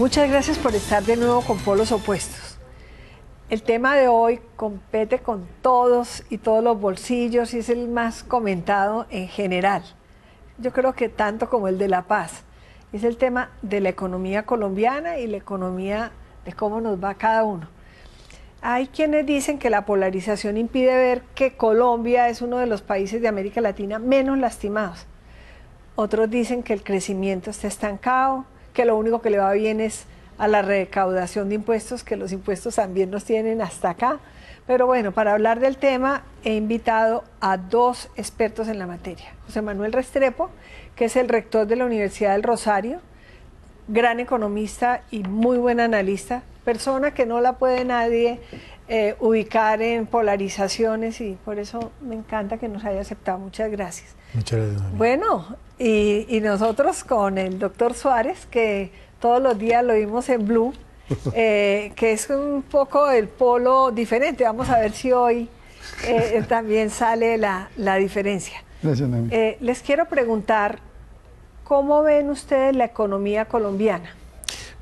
Muchas gracias por estar de nuevo con Polos Opuestos. El tema de hoy compete con todos y todos los bolsillos y es el más comentado en general. Yo creo que tanto como el de la paz. Es el tema de la economía colombiana y la economía de cómo nos va cada uno. Hay quienes dicen que la polarización impide ver que Colombia es uno de los países de América Latina menos lastimados. Otros dicen que el crecimiento está estancado, que lo único que le va bien es a la recaudación de impuestos, que los impuestos también nos tienen hasta acá. Pero bueno, para hablar del tema he invitado a dos expertos en la materia. José Manuel Restrepo, que es el rector de la Universidad del Rosario, gran economista y muy buen analista, persona que no la puede nadie ubicar en polarizaciones y por eso me encanta que nos haya aceptado. Muchas gracias. Muchas gracias. Bueno, y nosotros con el doctor Suárez, que todos los días lo vimos en Blue, que es un poco el polo diferente. Vamos a ver si hoy también sale la diferencia. Gracias, Noemí. Les quiero preguntar, ¿cómo ven ustedes la economía colombiana?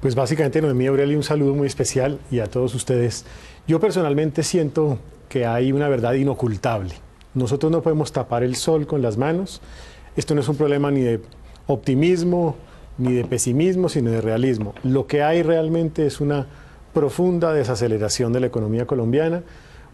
Pues básicamente, Noemí, Aurelio, un saludo muy especial y a todos ustedes. Yo personalmente siento que hay una verdad inocultable. Nosotros no podemos tapar el sol con las manos. Esto no es un problema ni de optimismo, ni de pesimismo, sino de realismo. Lo que hay realmente es una profunda desaceleración de la economía colombiana,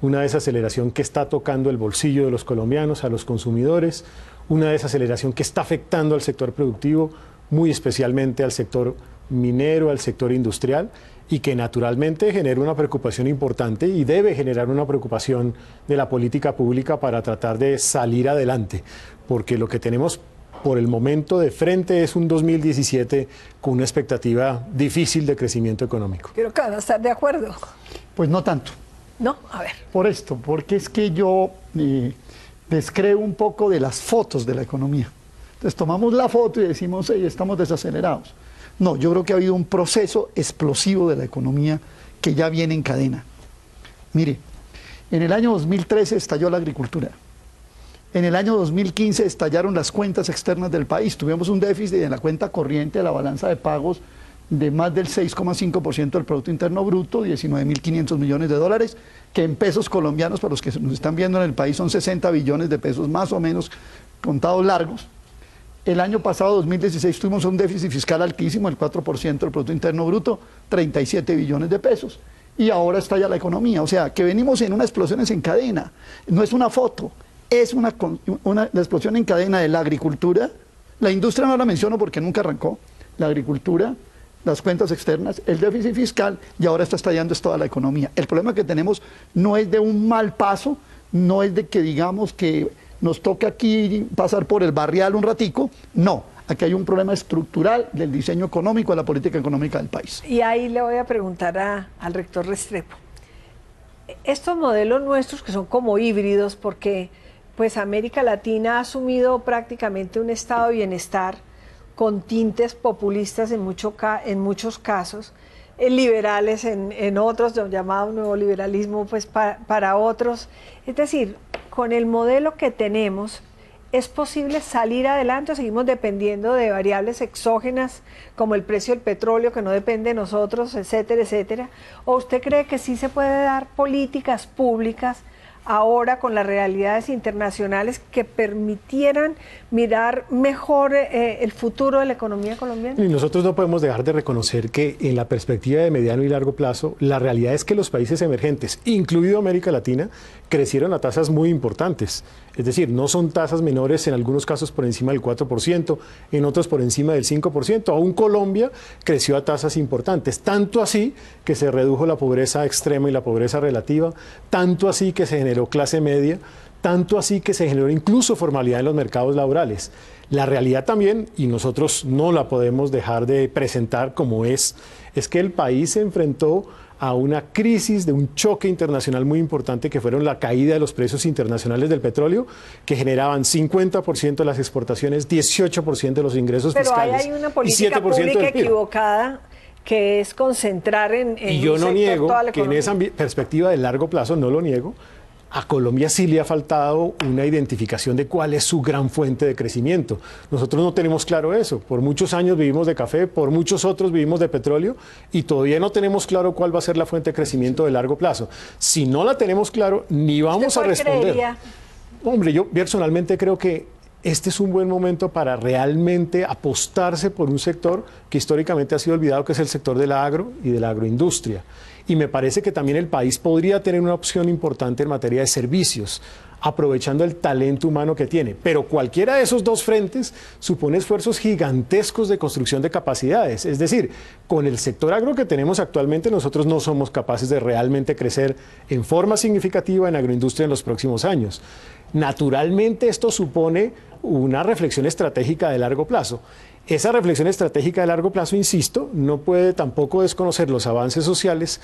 una desaceleración que está tocando el bolsillo de los colombianos, a los consumidores, una desaceleración que está afectando al sector productivo, muy especialmente al sector minero, al sector industrial, y que naturalmente genera una preocupación importante y debe generar una preocupación de la política pública para tratar de salir adelante, porque lo que tenemos por el momento de frente es un 2017 con una expectativa difícil de crecimiento económico. Creo que van a estar de acuerdo. Pues no tanto. No, a ver. Por esto, porque es que yo descreo un poco de las fotos de la economía. Entonces tomamos la foto y decimos, hey, estamos desacelerados. No, yo creo que ha habido un proceso explosivo de la economía que ya viene en cadena. Mire, en el año 2013 estalló la agricultura. En el año 2015 estallaron las cuentas externas del país. Tuvimos un déficit en la cuenta corriente de la balanza de pagos de más del 6,5% del Producto Interno Bruto, 19.500 millones de dólares, que en pesos colombianos, para los que nos están viendo en el país, son 60 billones de pesos, más o menos, contados largos. El año pasado, 2016, tuvimos un déficit fiscal altísimo, el 4% del Producto Interno Bruto, 37 billones de pesos. Y ahora estalla la economía. O sea, que venimos en una explosión en cadena. No es una foto, es la explosión en cadena de la agricultura. La industria no la menciono porque nunca arrancó. La agricultura, las cuentas externas, el déficit fiscal y ahora está estallando toda la economía. El problema que tenemos no es de un mal paso, no es de que digamos que nos toca aquí pasar por el barrial un ratico, no. Aquí hay un problema estructural del diseño económico, de la política económica del país. Y ahí le voy a preguntar al rector Restrepo. Estos modelos nuestros que son como híbridos, porque pues América Latina ha asumido prácticamente un estado de bienestar con tintes populistas en muchos casos, liberales en otros, llamado neoliberalismo pues para otros. Es decir, con el modelo que tenemos, ¿es posible salir adelante o seguimos dependiendo de variables exógenas como el precio del petróleo que no depende de nosotros, etcétera, etcétera? ¿O usted cree que sí se puede dar políticas públicas ahora con las realidades internacionales que permitieran mirar mejor el futuro de la economía colombiana? Y nosotros no podemos dejar de reconocer que en la perspectiva de mediano y largo plazo, la realidad es que los países emergentes, incluido América Latina, crecieron a tasas muy importantes. Es decir, no son tasas menores, en algunos casos por encima del 4%, en otros por encima del 5%. Aún Colombia creció a tasas importantes, tanto así que se redujo la pobreza extrema y la pobreza relativa, tanto así que se generó clase media, tanto así que se generó incluso formalidad en los mercados laborales. La realidad también, y nosotros no la podemos dejar de presentar como es que el país se enfrentó a una crisis de un choque internacional muy importante que fueron la caída de los precios internacionales del petróleo, que generaban 50% de las exportaciones, 18% de los ingresos fiscales. Pero hay una política pública equivocada que es concentrar en y yo no niego que en esa perspectiva de largo plazo, no lo niego, A Colombia sí le ha faltado una identificación de cuál es su gran fuente de crecimiento. Nosotros no tenemos claro eso. Por muchos años vivimos de café, por muchos otros vivimos de petróleo y todavía no tenemos claro cuál va a ser la fuente de crecimiento de largo plazo. Si no la tenemos claro, ni vamos a responder. Creería? Hombre, yo personalmente creo que este es un buen momento para realmente apostarse por un sector que históricamente ha sido olvidado, que es el sector del agro y de la agroindustria. Y me parece que también el país podría tener una opción importante en materia de servicios, aprovechando el talento humano que tiene. Pero cualquiera de esos dos frentes supone esfuerzos gigantescos de construcción de capacidades. Es decir, con el sector agro que tenemos actualmente, nosotros no somos capaces de realmente crecer en forma significativa en agroindustria en los próximos años. Naturalmente, esto supone una reflexión estratégica de largo plazo. Esa reflexión estratégica de largo plazo, insisto, no puede tampoco desconocer los avances sociales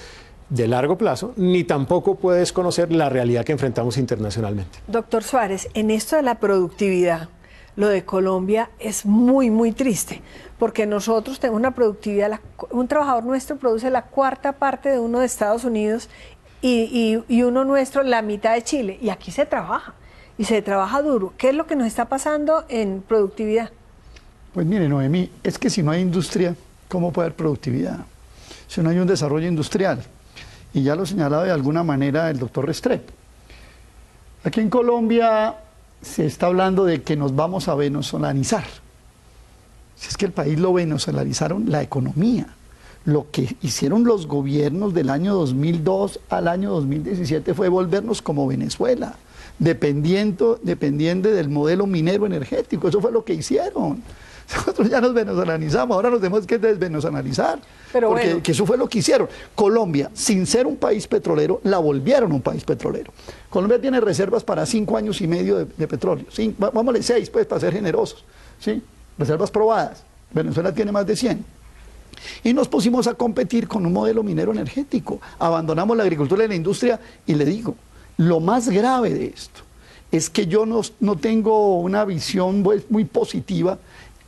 de largo plazo, ni tampoco puede desconocer la realidad que enfrentamos internacionalmente. Doctor Suárez, en esto de la productividad, lo de Colombia es muy triste, porque nosotros tenemos una productividad, un trabajador nuestro produce la cuarta parte de uno de Estados Unidos y uno nuestro la mitad de Chile, y aquí se trabaja, y se trabaja duro. ¿Qué es lo que nos está pasando en productividad? Pues mire, Noemí, es que si no hay industria, ¿cómo puede haber productividad? Si no hay un desarrollo industrial. Y ya lo señalaba de alguna manera el doctor Restrepo. Aquí en Colombia se está hablando de que nos vamos a venezolanizar. Si es que el país lo venezolanizaron, la economía. Lo que hicieron los gobiernos del año 2002 al año 2017 fue volvernos como Venezuela, dependiendo del modelo minero energético. Eso fue lo que hicieron. Nosotros ya nos venezolanizamos, ahora nos tenemos que desvenezolanizar, porque eso fue lo que hicieron. Colombia, sin ser un país petrolero, la volvieron un país petrolero. Colombia tiene reservas para 5 años y medio de petróleo, vámonos 6 pues, para ser generosos, ¿sí? Reservas probadas. Venezuela tiene más de 100. Y nos pusimos a competir con un modelo minero energético, abandonamos la agricultura y la industria, y le digo, lo más grave de esto es que yo no tengo una visión pues, muy positiva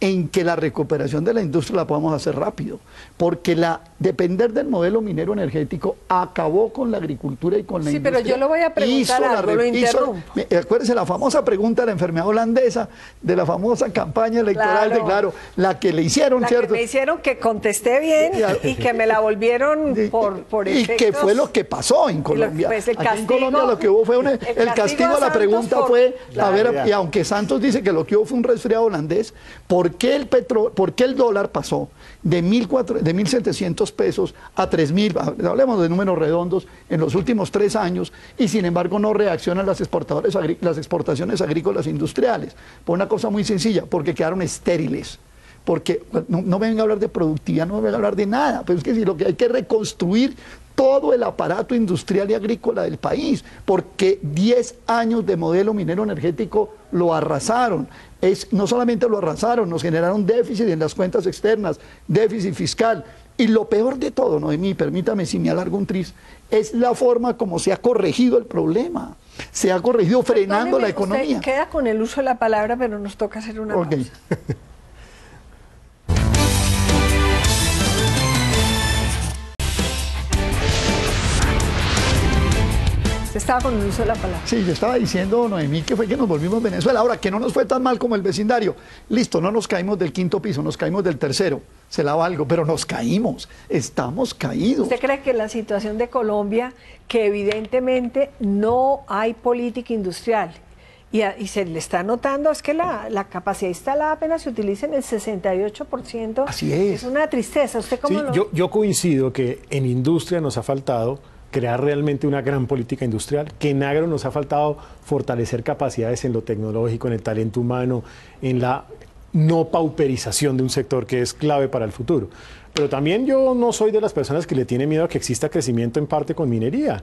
en que la recuperación de la industria la podamos hacer rápido, porque depender del modelo minero energético acabó con la agricultura y con la industria. Sí, pero yo lo voy a preguntar algo, lo interrumpo. Acuérdense la famosa pregunta de la enfermedad holandesa, de la famosa campaña electoral, claro, la que le hicieron, ¿cierto? Que me hicieron que contesté bien y que me la volvieron por efectos. Y que fue lo que pasó en Colombia. Pues el Aquí en Colombia lo que hubo fue el castigo a la pregunta fue, a ver, y aunque Santos dice que lo que hubo fue un resfriado holandés, ¿por qué el dólar pasó de 1.700 pesos a 3.000, hablemos de números redondos, en los últimos 3 años, y sin embargo no reaccionan las exportaciones agrícolas industriales? Por una cosa muy sencilla, porque quedaron estériles. Porque no vengan a hablar de productividad, no vengan a hablar de nada, pero es que si lo que hay que reconstruir todo el aparato industrial y agrícola del país, porque 10 años de modelo minero energético lo arrasaron. No solamente lo arrasaron, nos generaron déficit en las cuentas externas, déficit fiscal. Y lo peor de todo, Noemí, permítame si me alargo un tris, es la forma como se ha corregido el problema. Se ha corregido frenando la economía. Usted queda con el uso de la palabra, pero nos toca hacer una pausa. Usted estaba con el uso de la palabra. Sí, yo estaba diciendo, Noemí, que fue que nos volvimos Venezuela. Ahora, que no nos fue tan mal como el vecindario. Listo, no nos caímos del 5º piso, nos caímos del 3º. Se la valgo, pero nos caímos. Estamos caídos. ¿Usted cree que la situación de Colombia, que evidentemente no hay política industrial, y se le está notando, es que la capacidad instalada apenas se utiliza en el 68%? Así es. Es una tristeza. ¿Usted cómo yo coincido que en industria nos ha faltado crear realmente una gran política industrial, que en agro nos ha faltado fortalecer capacidades en lo tecnológico, en el talento humano, en la no pauperización de un sector que es clave para el futuro. Pero también yo no soy de las personas que le tiene miedo a que exista crecimiento en parte con minería.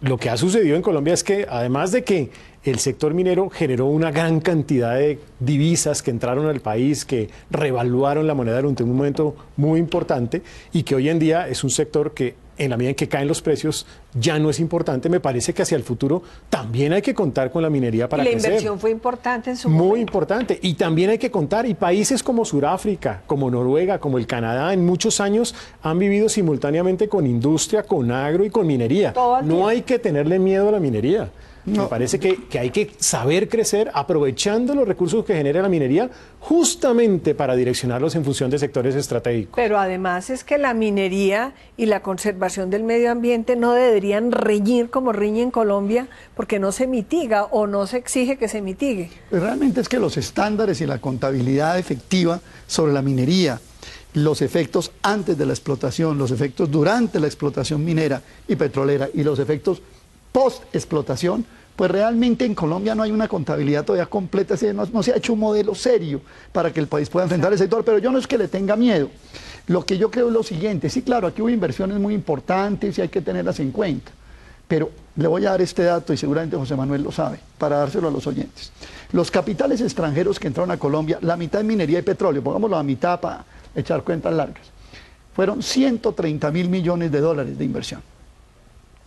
Lo que ha sucedido en Colombia es que, además de que el sector minero generó una gran cantidad de divisas que entraron al país, que revaluaron la moneda durante un momento muy importante, y que hoy en día es un sector que, en la medida en que caen los precios, ya no es importante. Me parece que hacia el futuro también hay que contar con la minería para crecer. La inversión fue importante en su momento. Muy importante. Y también hay que contar, y países como Sudáfrica, como Noruega, como el Canadá, en muchos años han vivido simultáneamente con industria, con agro y con minería. No hay que tenerle miedo a la minería. Me parece que hay que saber crecer aprovechando los recursos que genera la minería justamente para direccionarlos en función de sectores estratégicos. Pero además es que la minería y la conservación del medio ambiente no deberían reñir como riñe en Colombia, porque no se mitiga o no se exige que se mitigue. Realmente es que los estándares y la contabilidad efectiva sobre la minería, los efectos antes de la explotación, los efectos durante la explotación minera y petrolera y los efectos post-explotación, pues realmente en Colombia no hay una contabilidad todavía completa, no se ha hecho un modelo serio para que el país pueda enfrentar el sector, pero yo no es que le tenga miedo. Lo que yo creo es lo siguiente, sí, claro, aquí hubo inversiones muy importantes y hay que tenerlas en cuenta, pero le voy a dar este dato y seguramente José Manuel lo sabe, para dárselo a los oyentes. Los capitales extranjeros que entraron a Colombia, la mitad en minería y petróleo, pongámoslo a mitad para echar cuentas largas, fueron 130.000 millones de dólares de inversión.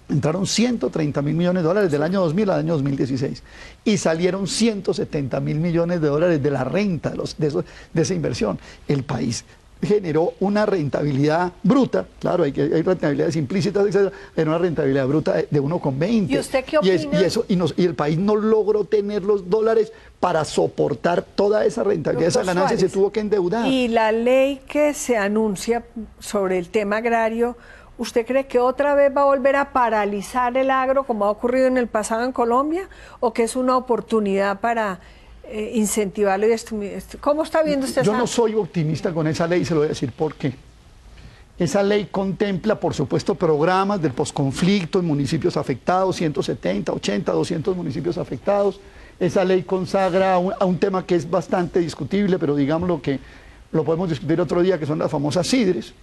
Entraron 130.000 millones de dólares del año 2000 al año 2016 y salieron 170.000 millones de dólares de la renta de esa inversión. El país generó una rentabilidad bruta, claro, hay rentabilidades implícitas, etcétera, pero una rentabilidad bruta de 1,20. ¿Y usted qué opina? Y el país no logró tener los dólares para soportar toda esa rentabilidad, esa ganancia, y se tuvo que endeudar. Y la ley que se anuncia sobre el tema agrario, ¿usted cree que otra vez va a volver a paralizar el agro como ha ocurrido en el pasado en Colombia? ¿O que es una oportunidad para incentivarlo? ¿Cómo está viendo usted Yo no soy optimista con esa ley y se lo voy a decir por qué. Esa ley contempla, por supuesto, programas del posconflicto en municipios afectados, 170, 80, 200 municipios afectados. Esa ley consagra a un tema que es bastante discutible, pero digámoslo que lo podemos discutir otro día, que son las famosas CIDRES.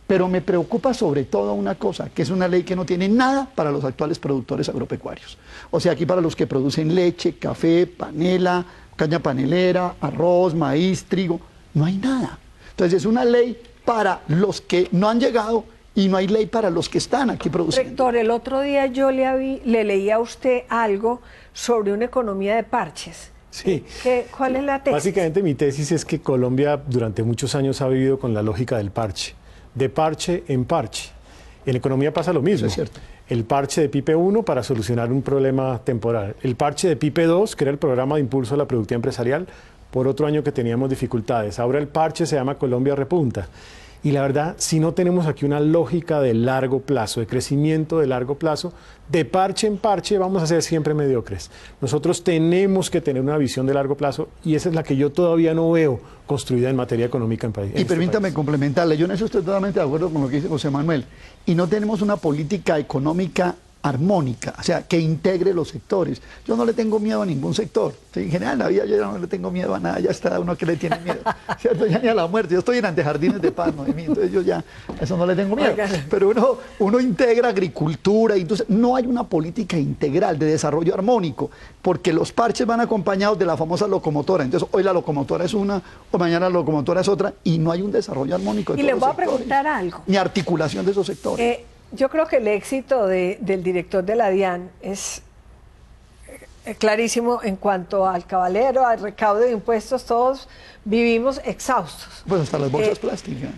Pero me preocupa sobre todo una cosa, que es una ley que no tiene nada para los actuales productores agropecuarios. O sea, aquí para los que producen leche, café, panela, caña panelera, arroz, maíz, trigo, no hay nada. Entonces es una ley para los que no han llegado y no hay ley para los que están aquí produciendo. Rector, el otro día yo le leí a usted algo sobre una economía de parches. Sí. ¿Cuál es la tesis? Básicamente mi tesis es que Colombia durante muchos años ha vivido con la lógica del parche. De parche en parche. En economía pasa lo mismo. Es cierto. El parche de PIPE 1 para solucionar un problema temporal. El parche de PIPE 2, que era el programa de impulso a la productividad empresarial, por otro año que teníamos dificultades. Ahora el parche se llama Colombia Repunta. Y la verdad, si no tenemos aquí una lógica de largo plazo, de crecimiento de largo plazo, de parche en parche vamos a ser siempre mediocres. Nosotros tenemos que tener una visión de largo plazo y esa es la que yo todavía no veo construida en materia económica en país. Y permítame complementarle, yo en eso estoy totalmente de acuerdo con lo que dice José Manuel. Y no tenemos una política económica armónica, o sea, que integre los sectores. Yo no le tengo miedo a ningún sector. ¿Sí? En general, en la vida yo no le tengo miedo a nada, ya está uno que le tiene miedo. ¿Cierto? Ya ni a la muerte. Yo estoy en Antejardines de Paz, ¿no? Entonces yo ya a eso no le tengo miedo. Pero uno integra agricultura, y entonces no hay una política integral de desarrollo armónico, porque los parches van acompañados de la famosa locomotora. Entonces hoy la locomotora es una, o mañana la locomotora es otra, y no hay un desarrollo armónico de todos los sectores. Y le voy a preguntar algo. Ni articulación de esos sectores. Yo creo que el éxito del director de la DIAN es clarísimo en cuanto al cabalero, al recaudo de impuestos. Todos vivimos exhaustos. Pues hasta las bolsas plásticas.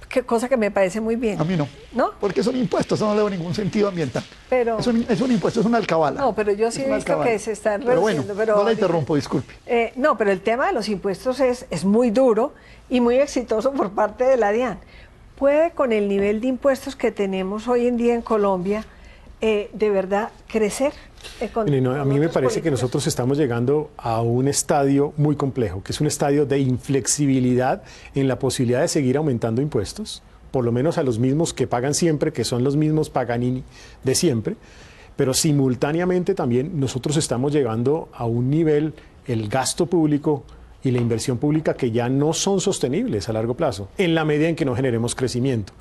Qué cosa que me parece muy bien. A mí no. ¿No? Porque son impuestos, eso no le da ningún sentido ambiental. Pero, es un impuesto, es una alcabala. No, pero yo sí he visto que se están reduciendo. Pero bueno, no la interrumpo, disculpe. No, pero el tema de los impuestos es muy duro y muy exitoso por parte de la DIAN. ¿Puede con el nivel de impuestos que tenemos hoy en día en Colombia de verdad crecer? A mí me parece que nosotros estamos llegando a un estadio muy complejo, que es un estadio de inflexibilidad en la posibilidad de seguir aumentando impuestos, por lo menos a los mismos que pagan siempre, que son los mismos Paganini de siempre, pero simultáneamente también nosotros estamos llegando a un nivel, el gasto público y la inversión pública que ya no son sostenibles a largo plazo, en la medida en que no generemos crecimiento.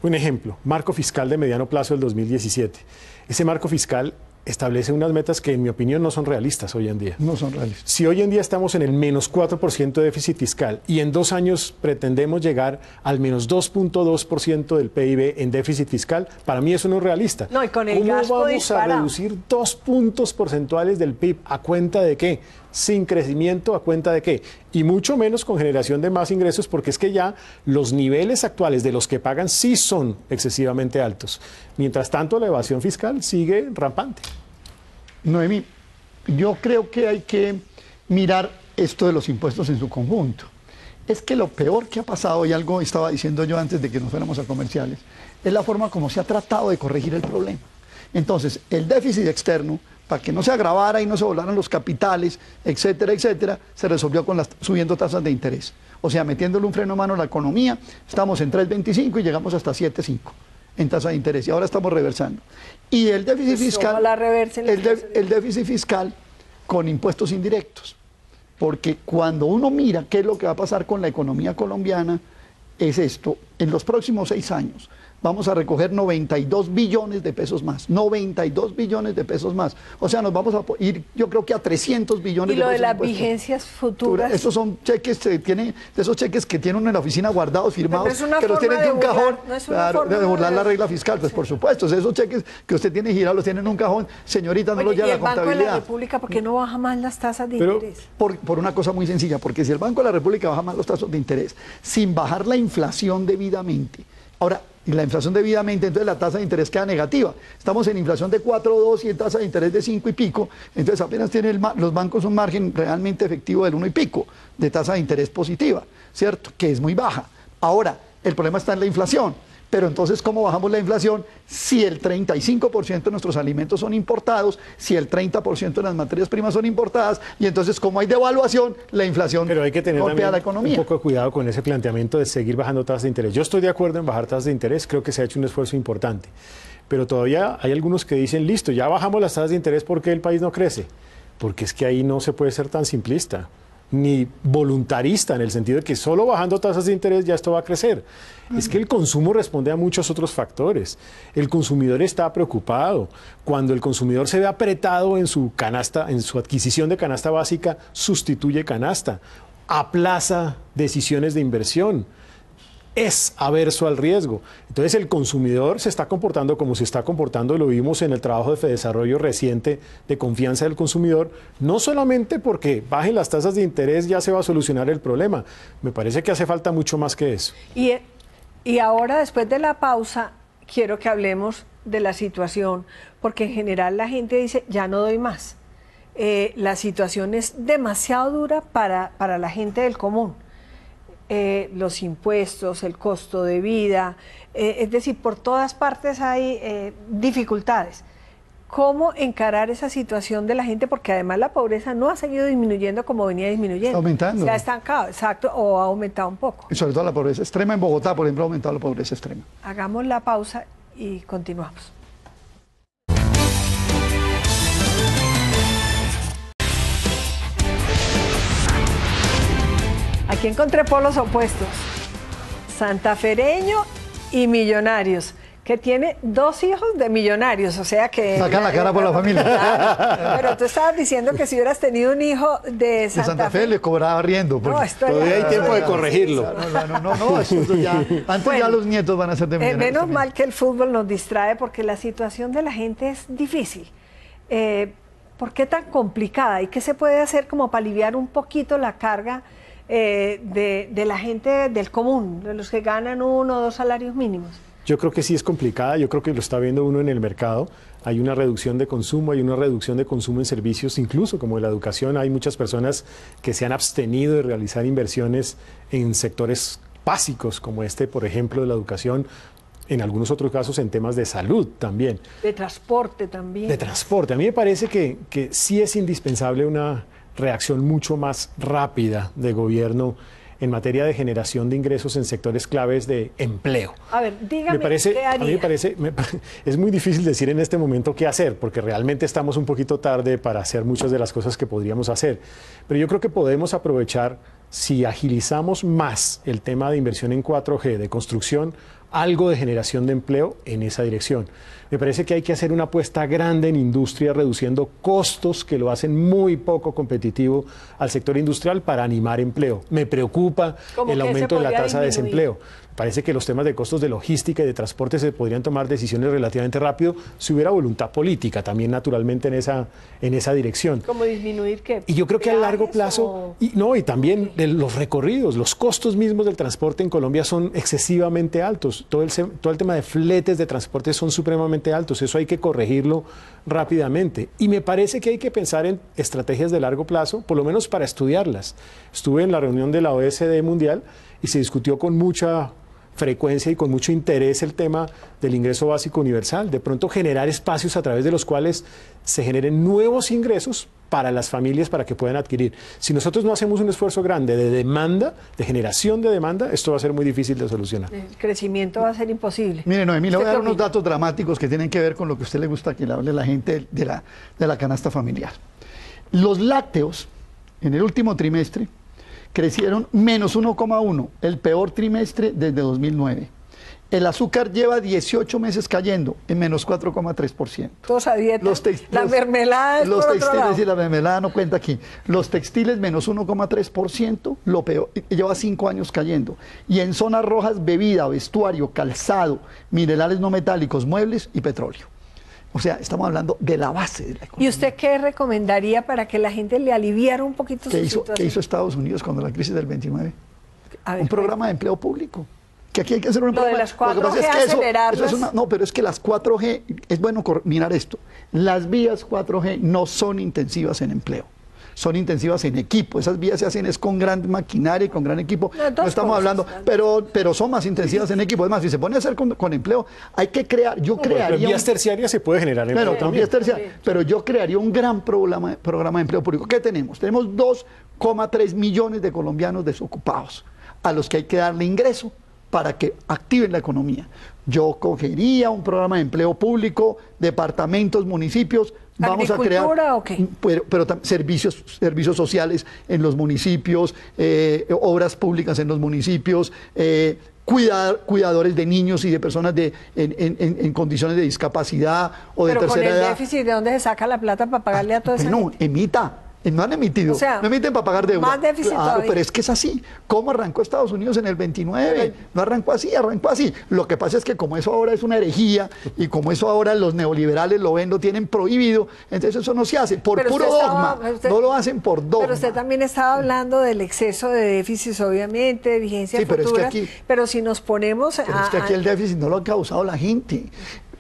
Un ejemplo, marco fiscal de mediano plazo del 2017. Ese marco fiscal establece unas metas que en mi opinión no son realistas hoy en día. No son realistas. Si hoy en día estamos en el menos 4% de déficit fiscal y en 2 años pretendemos llegar al menos 2.2% del PIB en déficit fiscal, para mí eso no es realista. No, y con el ¿Cómo gasto vamos disparado a reducir 2 puntos porcentuales del PIB? ¿A cuenta de qué? Sin crecimiento, ¿a cuenta de qué? Y mucho menos con generación de más ingresos, porque es que ya los niveles actuales de los que pagan sí son excesivamente altos. Mientras tanto, la evasión fiscal sigue rampante. Noemí, yo creo que hay que mirar esto de los impuestos en su conjunto. Es que lo peor que ha pasado, y algo estaba diciendo yo antes de que nos fuéramos a comerciales, es la forma como se ha tratado de corregir el problema. Entonces, el déficit externo, para que no se agravara y no se volaran los capitales, etcétera, etcétera, se resolvió con subiendo tasas de interés. O sea, metiéndole un freno a mano a la economía, estamos en 3,25 y llegamos hasta 7,5 en tasa de interés, y ahora estamos reversando. Y el déficit fiscal, el déficit fiscal con impuestos indirectos. Porque cuando uno mira qué es lo que va a pasar con la economía colombiana, es esto: en los próximos 6 años vamos a recoger 92 billones de pesos más, 92 billones de pesos más. O sea, nos vamos a ir, yo creo que a 300 billones de pesos. ¿Y lo de las vigencias futuras? Esos son cheques, de esos cheques que tienen uno en la oficina guardados, firmados, que los tienen en un cajón, claro, de burlar la regla fiscal, pues por supuesto, esos cheques que usted tiene girados los tiene en un cajón, señorita, no los lleva a la contabilidad. ¿Y el Banco de la República por qué no baja más las tasas de interés? Por una cosa muy sencilla, porque si el Banco de la República baja más los tasas de interés, sin bajar la inflación debidamente, ahora, y la inflación debidamente, entonces la tasa de interés queda negativa. Estamos en inflación de 4,2 y en tasa de interés de 5 y pico, entonces apenas tienen los bancos un margen realmente efectivo del 1 y pico de tasa de interés positiva, ¿cierto? Que es muy baja. Ahora, el problema está en la inflación. Pero entonces, ¿cómo bajamos la inflación si el 35% de nuestros alimentos son importados, si el 30% de las materias primas son importadas, y entonces como hay devaluación, la inflación Pero hay que tener golpea la economía? Un poco de cuidado con ese planteamiento de seguir bajando tasas de interés. Yo estoy de acuerdo en bajar tasas de interés, creo que se ha hecho un esfuerzo importante, pero todavía hay algunos que dicen, listo, ya bajamos las tasas de interés, ¿por qué el país no crece? Porque es que ahí no se puede ser tan simplista ni voluntarista, en el sentido de que solo bajando tasas de interés ya esto va a crecer. Es que el consumo responde a muchos otros factores. El consumidor está preocupado. Cuando el consumidor se ve apretado en su canasta, en su adquisición de canasta básica, sustituye canasta, aplaza decisiones de inversión, es averso al riesgo. Entonces el consumidor se está comportando como se está comportando, lo vimos en el trabajo de Fedesarrollo reciente de confianza del consumidor, no solamente porque bajen las tasas de interés ya se va a solucionar el problema, me parece que hace falta mucho más que eso. Y ahora, después de la pausa, quiero que hablemos de la situación, porque en general la gente dice, ya no doy más. La situación es demasiado dura para la gente del común. Los impuestos, el costo de vida, es decir, por todas partes hay dificultades. ¿Cómo encarar esa situación de la gente? Porque además la pobreza no ha seguido disminuyendo como venía disminuyendo. Está aumentando. Se ha estancado, exacto, o ha aumentado un poco. Y sobre todo la pobreza extrema en Bogotá, por ejemplo, ha aumentado la pobreza extrema. Hagamos la pausa y continuamos. Aquí encontré polos opuestos, santafereño y millonarios, que tiene 2 hijos de millonarios, o sea que... Sacan la cara por la familia. Claro, pero tú estabas diciendo que si hubieras tenido un hijo de Santa Fe le cobraba riendo. No, todavía hay tiempo de corregirlo. No, esto ya, antes bueno, ya los nietos van a ser de millonarios. Menos también. mal que el fútbol nos distrae porque la situación de la gente es difícil. ¿Por qué tan complicada? ¿Y qué se puede hacer como para aliviar un poquito la carga de la gente del común, de los que ganan 1 o 2 salarios mínimos? Yo creo que sí es complicada, yo creo que lo está viendo uno en el mercado. Hay una reducción de consumo, hay una reducción de consumo en servicios, incluso como la educación. Hay muchas personas que se han abstenido de realizar inversiones en sectores básicos como este, por ejemplo, de la educación, en algunos otros casos en temas de salud también. De transporte también. De transporte. A mí me parece que sí es indispensable una reacción mucho más rápida de gobierno en materia de generación de ingresos en sectores claves de empleo. A ver, dígame, ¿qué haría? A mí me parece, es muy difícil decir en este momento qué hacer, porque realmente estamos un poquito tarde para hacer muchas de las cosas que podríamos hacer. Pero yo creo que podemos aprovechar, si agilizamos más el tema de inversión en 4G, de construcción, algo de generación de empleo en esa dirección. Me parece que hay que hacer una apuesta grande en industria, reduciendo costos que lo hacen muy poco competitivo al sector industrial para animar empleo. Me preocupa el aumento de la tasa de desempleo. Parece que los temas de costos de logística y de transporte se podrían tomar decisiones relativamente rápido si hubiera voluntad política también naturalmente en esa dirección. ¿Cómo disminuir qué? Y yo creo que a largo plazo, y también de los recorridos, los costos mismos del transporte en Colombia son excesivamente altos. todo el tema de fletes de transporte son supremamente altos, eso hay que corregirlo rápidamente. Y me parece que hay que pensar en estrategias de largo plazo, por lo menos para estudiarlas. Estuve en la reunión de la OSD Mundial y se discutió con mucha frecuencia y con mucho interés el tema del ingreso básico universal, de pronto generar espacios a través de los cuales se generen nuevos ingresos para las familias para que puedan adquirir. Si nosotros no hacemos un esfuerzo grande de demanda, de generación de demanda, esto va a ser muy difícil de solucionar. El crecimiento va a ser imposible. Mire, Noemí, le voy a dar unos datos dramáticos que tienen que ver con lo que a usted le gusta que le hable la gente de la canasta familiar. Los lácteos en el último trimestre crecieron menos 1,1, el peor trimestre desde 2009. El azúcar lleva 18 meses cayendo en menos 4,3%. Todos a dieta. La mermelada es los por otro textiles lado. y la mermelada no cuenta aquí. Los textiles menos 1,3%, lo peor, lleva 5 años cayendo. Y en zonas rojas, bebida, vestuario, calzado, minerales no metálicos, muebles y petróleo. O sea, estamos hablando de la base de la economía. ¿Y usted qué recomendaría para que la gente le aliviara un poquito su situación? ¿Qué hizo Estados Unidos cuando la crisis del 29? Un programa de empleo público. Que aquí hay que hacer un programa. De las 4G, acelerarlas. No, pero es que las 4G, es bueno mirar esto. Las vías 4G no son intensivas en empleo. Son intensivas en equipo. Esas vías se hacen es con gran maquinaria y con gran equipo. No estamos hablando, pero son más intensivas en equipo. Además, si se pone a hacer con empleo, hay que crear. Yo crearía. Pero en vías terciarias se puede generar empleo también. Pero yo crearía un gran programa de empleo público. ¿Qué tenemos? Tenemos 2,3 millones de colombianos desocupados a los que hay que darle ingreso para que activen la economía. Yo cogería un programa de empleo público, departamentos, municipios. Vamos a crear pero servicios sociales en los municipios, obras públicas en los municipios, cuidadores de niños y de personas en condiciones de discapacidad o de tercera edad. Pero con el déficit, ¿de dónde se saca la plata para pagarle a toda esa gente? No han emitido, o sea, no emiten para pagar deuda. Más déficit todavía. Pero es que es así. ¿Cómo arrancó Estados Unidos en el 29? No arrancó así, arrancó así. Lo que pasa es que como eso ahora es una herejía y como eso ahora los neoliberales lo tienen prohibido, entonces eso no se hace por puro dogma. No lo hacen por dogma. Pero usted también estaba hablando del exceso de déficits, obviamente, de vigencia futura. Pero si nos ponemos Pero es que aquí el déficit no lo ha causado la gente.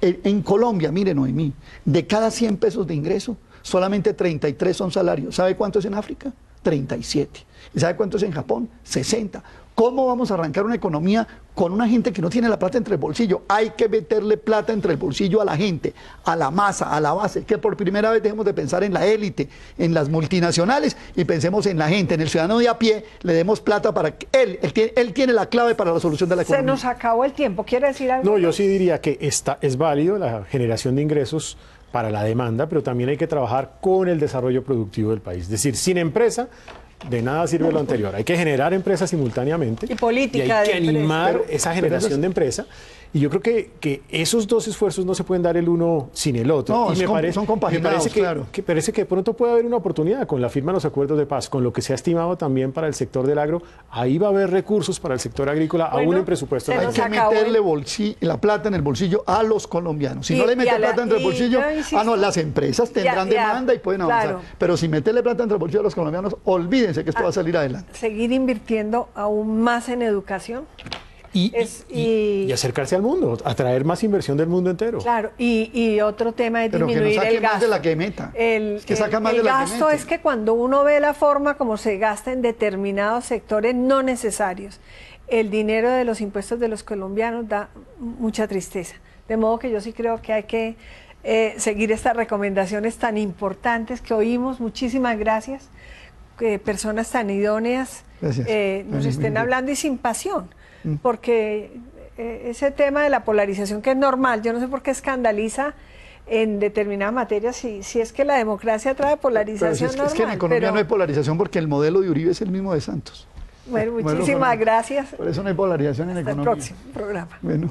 En Colombia, mire, Noemí, de cada 100 pesos de ingreso, solamente 33 son salarios. ¿Sabe cuánto es en África? 37. ¿Y sabe cuánto es en Japón? 60. ¿Cómo vamos a arrancar una economía con una gente que no tiene la plata entre el bolsillo? Hay que meterle plata entre el bolsillo a la gente, a la masa, a la base, que por primera vez dejemos de pensar en la élite, en las multinacionales y pensemos en la gente, en el ciudadano de a pie, le demos plata para que él tiene la clave para la solución de la economía. Se nos acabó el tiempo, ¿quiere decir algo? No, yo sí diría que es válido la generación de ingresos para la demanda, pero también hay que trabajar con el desarrollo productivo del país. Es decir, sin empresa, de nada sirve lo anterior. Hay que generar empresas simultáneamente. Y política. Y hay que animar esa generación de empresa. Y yo creo que esos dos esfuerzos no se pueden dar el uno sin el otro. No, y son compaginados, claro. Parece que de pronto puede haber una oportunidad con la firma de los acuerdos de paz, con lo que se ha estimado también para el sector del agro. Ahí va a haber recursos para el sector agrícola, aún en presupuesto. Hay que meterle la plata en el bolsillo a los colombianos. Si no le mete plata entre el bolsillo, las empresas tendrán demanda y pueden avanzar. Claro. Pero si meterle plata entre el bolsillo a los colombianos, olvídense que esto va a salir adelante. Seguir invirtiendo aún más en educación. Y acercarse al mundo, atraer más inversión del mundo entero. Claro, y otro tema es disminuir el gasto. Pero que no saque más de la que meta. El gasto es que cuando uno ve la forma como se gasta en determinados sectores no necesarios, el dinero de los impuestos de los colombianos da mucha tristeza. De modo que yo sí creo que hay que seguir estas recomendaciones tan importantes que oímos. Muchísimas gracias. Que personas tan idóneas nos estén hablando y sin pasión. Porque ese tema de la polarización que es normal, yo no sé por qué escandaliza en determinadas materias si es que la democracia trae polarización normal. Es que en economía no hay polarización porque el modelo de Uribe es el mismo de Santos. Bueno, muchísimas gracias. Por eso no hay polarización en economía. Hasta el próximo programa. Bueno.